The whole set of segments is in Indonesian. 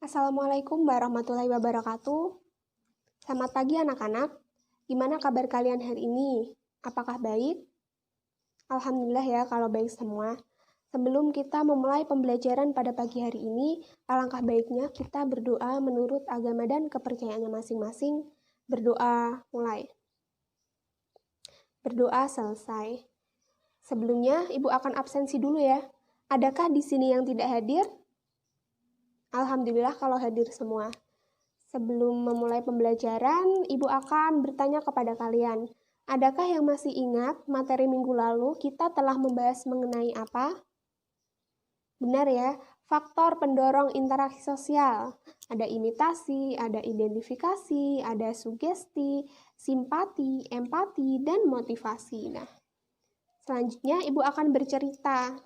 Assalamualaikum warahmatullahi wabarakatuh. Selamat pagi anak-anak. Gimana kabar kalian hari ini? Apakah baik? Alhamdulillah ya kalau baik semua. Sebelum kita memulai pembelajaran pada pagi hari ini, alangkah baiknya kita berdoa menurut agama dan kepercayaannya masing-masing. Berdoa mulai. Berdoa selesai. Sebelumnya, Ibu akan absensi dulu ya. Adakah di sini yang tidak hadir? Alhamdulillah kalau hadir semua. Sebelum memulai pembelajaran, Ibu akan bertanya kepada kalian. Adakah yang masih ingat materi minggu lalu kita telah membahas mengenai apa? Benar ya, faktor pendorong interaksi sosial. Ada imitasi, ada identifikasi, ada sugesti, simpati, empati, dan motivasi. Nah, selanjutnya Ibu akan bercerita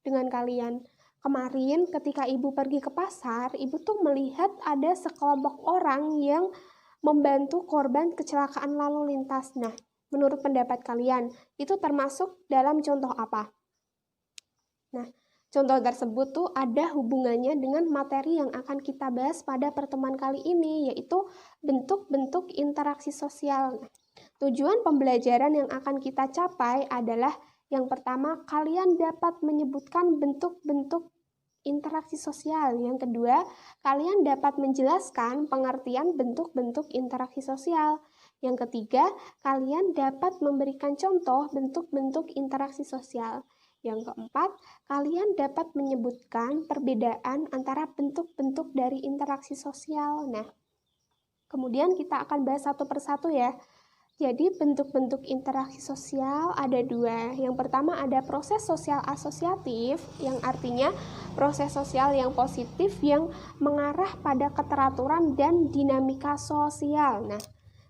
dengan kalian. Kemarin ketika Ibu pergi ke pasar, Ibu tuh melihat ada sekelompok orang yang membantu korban kecelakaan lalu lintas. Nah, menurut pendapat kalian, itu termasuk dalam contoh apa? Nah, contoh tersebut tuh ada hubungannya dengan materi yang akan kita bahas pada pertemuan kali ini, yaitu bentuk-bentuk interaksi sosial. Nah, tujuan pembelajaran yang akan kita capai adalah yang pertama, kalian dapat menyebutkan bentuk-bentuk interaksi sosial. Yang kedua, kalian dapat menjelaskan pengertian bentuk-bentuk interaksi sosial. Yang ketiga, kalian dapat memberikan contoh bentuk-bentuk interaksi sosial. Yang keempat, kalian dapat menyebutkan perbedaan antara bentuk-bentuk dari interaksi sosial. Nah, kemudian kita akan bahas satu persatu ya. Jadi bentuk-bentuk interaksi sosial ada dua. Yang pertama ada proses sosial asosiatif, yang artinya proses sosial yang positif yang mengarah pada keteraturan dan dinamika sosial. Nah,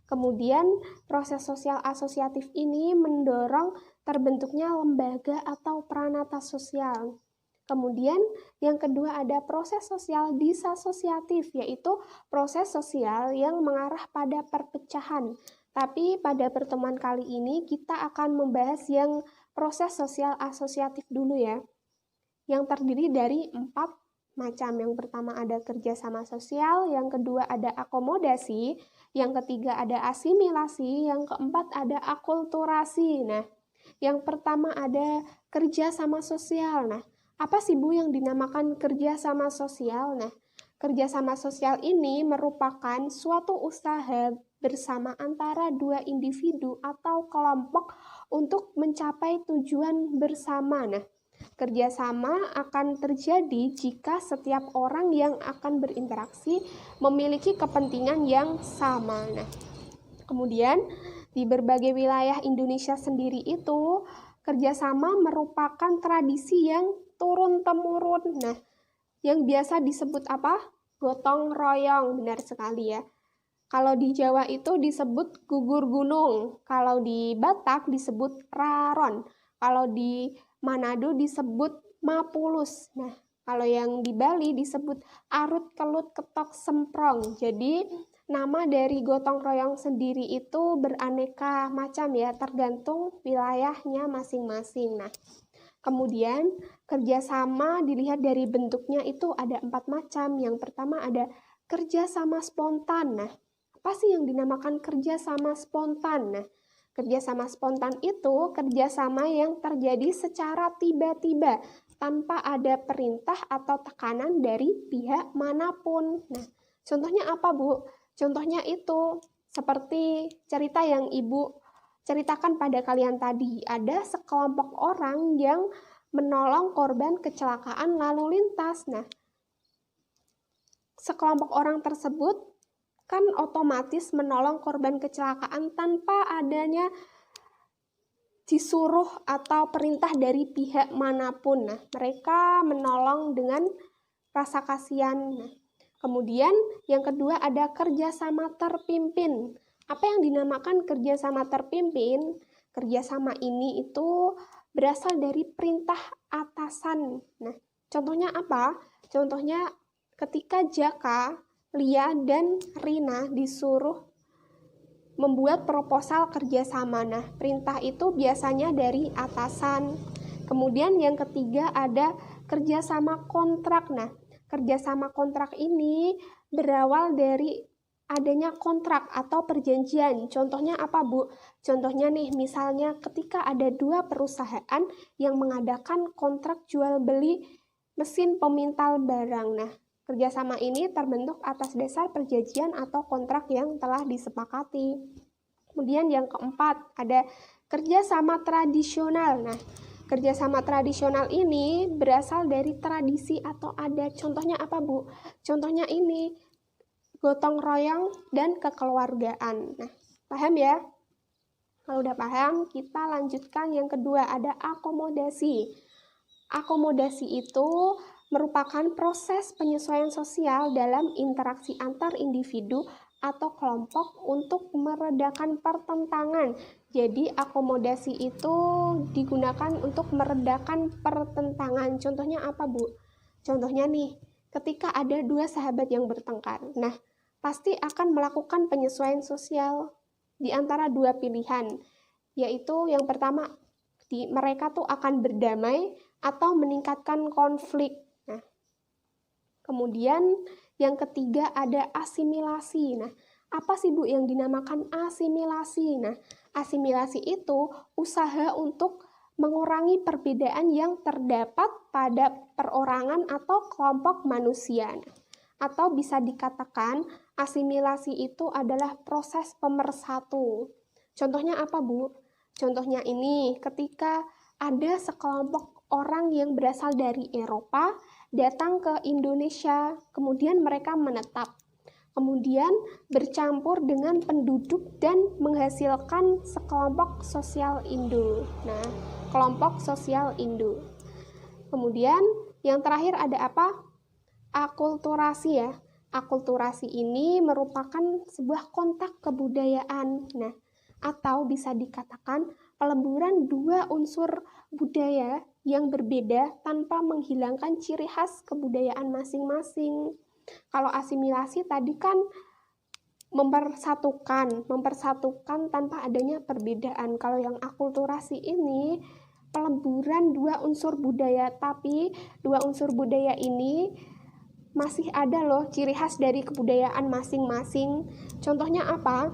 kemudian proses sosial asosiatif ini mendorong terbentuknya lembaga atau pranata sosial. Kemudian yang kedua ada proses sosial disasosiatif, yaitu proses sosial yang mengarah pada perpecahan. Tapi pada pertemuan kali ini kita akan membahas yang proses sosial asosiatif dulu ya. Yang terdiri dari 4 macam. Yang pertama ada kerjasama sosial, yang kedua ada akomodasi, yang ketiga ada asimilasi, yang keempat ada akulturasi. Nah, yang pertama ada kerjasama sosial. Nah, apa sih Bu yang dinamakan kerjasama sosial? Nah, kerjasama sosial ini merupakan suatu usaha bersama antara dua individu atau kelompok untuk mencapai tujuan bersama. Nah, kerjasama akan terjadi jika setiap orang yang akan berinteraksi memiliki kepentingan yang sama. Nah, kemudian di berbagai wilayah Indonesia sendiri itu kerjasama merupakan tradisi yang turun-temurun. Nah, yang biasa disebut apa? Gotong royong, benar sekali ya. Kalau di Jawa itu disebut gugur gunung, kalau di Batak disebut raron, kalau di Manado disebut mapulus. Nah, kalau yang di Bali disebut arut kelut ketok semprong. Jadi, nama dari gotong royong sendiri itu beraneka macam ya, tergantung wilayahnya masing-masing. Nah, kemudian kerjasama dilihat dari bentuknya itu ada 4 macam. Yang pertama ada kerjasama spontan. Nah, apa sih yang dinamakan kerjasama spontan? Nah, kerjasama spontan itu kerjasama yang terjadi secara tiba-tiba tanpa ada perintah atau tekanan dari pihak manapun. Nah, contohnya apa Bu? Contohnya itu seperti cerita yang Ibu ceritakan pada kalian tadi. Ada sekelompok orang yang menolong korban kecelakaan lalu lintas. Nah, sekelompok orang tersebut kan otomatis menolong korban kecelakaan tanpa adanya disuruh atau perintah dari pihak manapun. Nah, mereka menolong dengan rasa kasihan. Nah, kemudian yang kedua ada kerjasama terpimpin. Apa yang dinamakan kerjasama terpimpin? Kerjasama ini itu berasal dari perintah atasan. Nah, contohnya apa? Contohnya ketika Jaka, Lia, dan Rina disuruh membuat proposal kerjasama. Nah, perintah itu biasanya dari atasan. Kemudian yang ketiga ada kerjasama kontrak. Nah, kerjasama kontrak ini berawal dari adanya kontrak atau perjanjian. Contohnya apa, Bu? Contohnya nih, misalnya ketika ada dua perusahaan yang mengadakan kontrak jual beli mesin pemintal barang. Nah, kerjasama ini terbentuk atas dasar perjanjian atau kontrak yang telah disepakati. Kemudian yang keempat, ada kerjasama tradisional. Nah, kerjasama tradisional ini berasal dari tradisi atau adat. Contohnya apa, Bu? Contohnya ini, gotong royong dan kekeluargaan. Nah, paham ya? Kalau udah paham, kita lanjutkan yang kedua, ada akomodasi. Akomodasi itu merupakan proses penyesuaian sosial dalam interaksi antar individu atau kelompok untuk meredakan pertentangan. Jadi akomodasi itu digunakan untuk meredakan pertentangan. Contohnya apa, Bu? Contohnya nih, ketika ada dua sahabat yang bertengkar. Nah, pasti akan melakukan penyesuaian sosial di antara dua pilihan. Yaitu yang pertama, mereka tuh akan berdamai atau meningkatkan konflik. Nah, kemudian yang ketiga ada asimilasi. Nah, apa sih, Bu, yang dinamakan asimilasi? Nah, asimilasi itu usaha untuk mengurangi perbedaan yang terdapat pada perorangan atau kelompok manusia. Atau bisa dikatakan asimilasi itu adalah proses pemersatu. Contohnya apa, Bu? Contohnya ini, ketika ada sekelompok orang yang berasal dari Eropa datang ke Indonesia, kemudian mereka menetap, kemudian bercampur dengan penduduk dan menghasilkan sekelompok sosial Indo. Nah, kelompok sosial Indo. Kemudian yang terakhir ada apa? Akulturasi ya. Akulturasi ini merupakan sebuah kontak kebudayaan. Nah, atau bisa dikatakan peleburan dua unsur budaya yang berbeda tanpa menghilangkan ciri khas kebudayaan masing-masing. Kalau asimilasi tadi kan mempersatukan tanpa adanya perbedaan. Kalau yang akulturasi ini peleburan dua unsur budaya, tapi dua unsur budaya ini masih ada loh ciri khas dari kebudayaan masing-masing. Contohnya apa?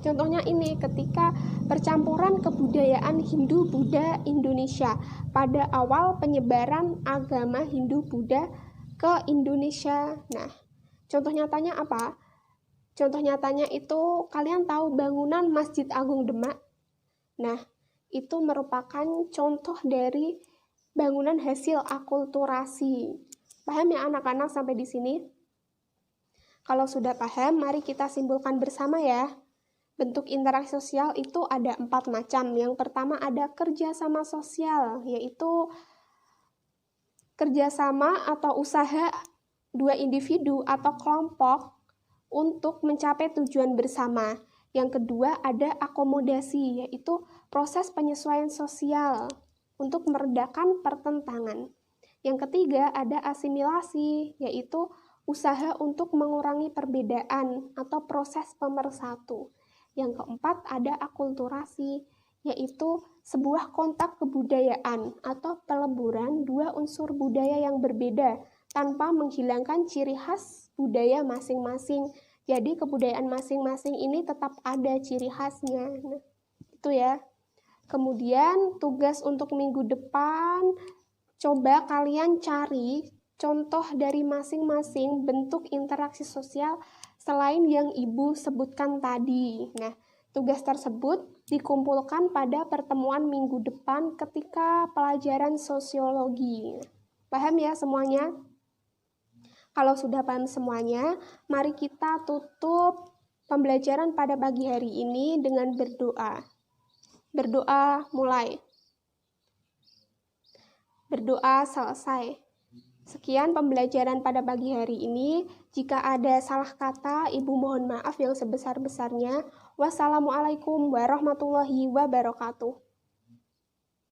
Contohnya ini, ketika percampuran kebudayaan Hindu-Buddha Indonesia pada awal penyebaran agama Hindu-Buddha ke Indonesia. Nah, contoh nyatanya apa? Contoh nyatanya itu kalian tahu bangunan Masjid Agung Demak? Nah, itu merupakan contoh dari bangunan hasil akulturasi. Paham ya anak-anak sampai di sini? Kalau sudah paham, mari kita simpulkan bersama ya. Bentuk interaksi sosial itu ada 4 macam. Yang pertama ada kerjasama sosial, yaitu kerjasama atau usaha dua individu atau kelompok untuk mencapai tujuan bersama. Yang kedua ada akomodasi, yaitu proses penyesuaian sosial untuk meredakan pertentangan. Yang ketiga ada asimilasi, yaitu usaha untuk mengurangi perbedaan atau proses pemersatu. Yang keempat ada akulturasi, yaitu sebuah kontak kebudayaan atau peleburan dua unsur budaya yang berbeda tanpa menghilangkan ciri khas budaya masing-masing. Jadi kebudayaan masing-masing ini tetap ada ciri khasnya. Nah, itu ya. Kemudian tugas untuk minggu depan, coba kalian cari contoh dari masing-masing bentuk interaksi sosial selain yang Ibu sebutkan tadi. Nah, tugas tersebut dikumpulkan pada pertemuan minggu depan ketika pelajaran sosiologi. Paham ya semuanya? Kalau sudah paham semuanya, mari kita tutup pembelajaran pada pagi hari ini dengan berdoa. Berdoa mulai. Berdoa selesai. Sekian pembelajaran pada pagi hari ini. Jika ada salah kata, Ibu mohon maaf yang sebesar-besarnya. Wassalamualaikum warahmatullahi wabarakatuh.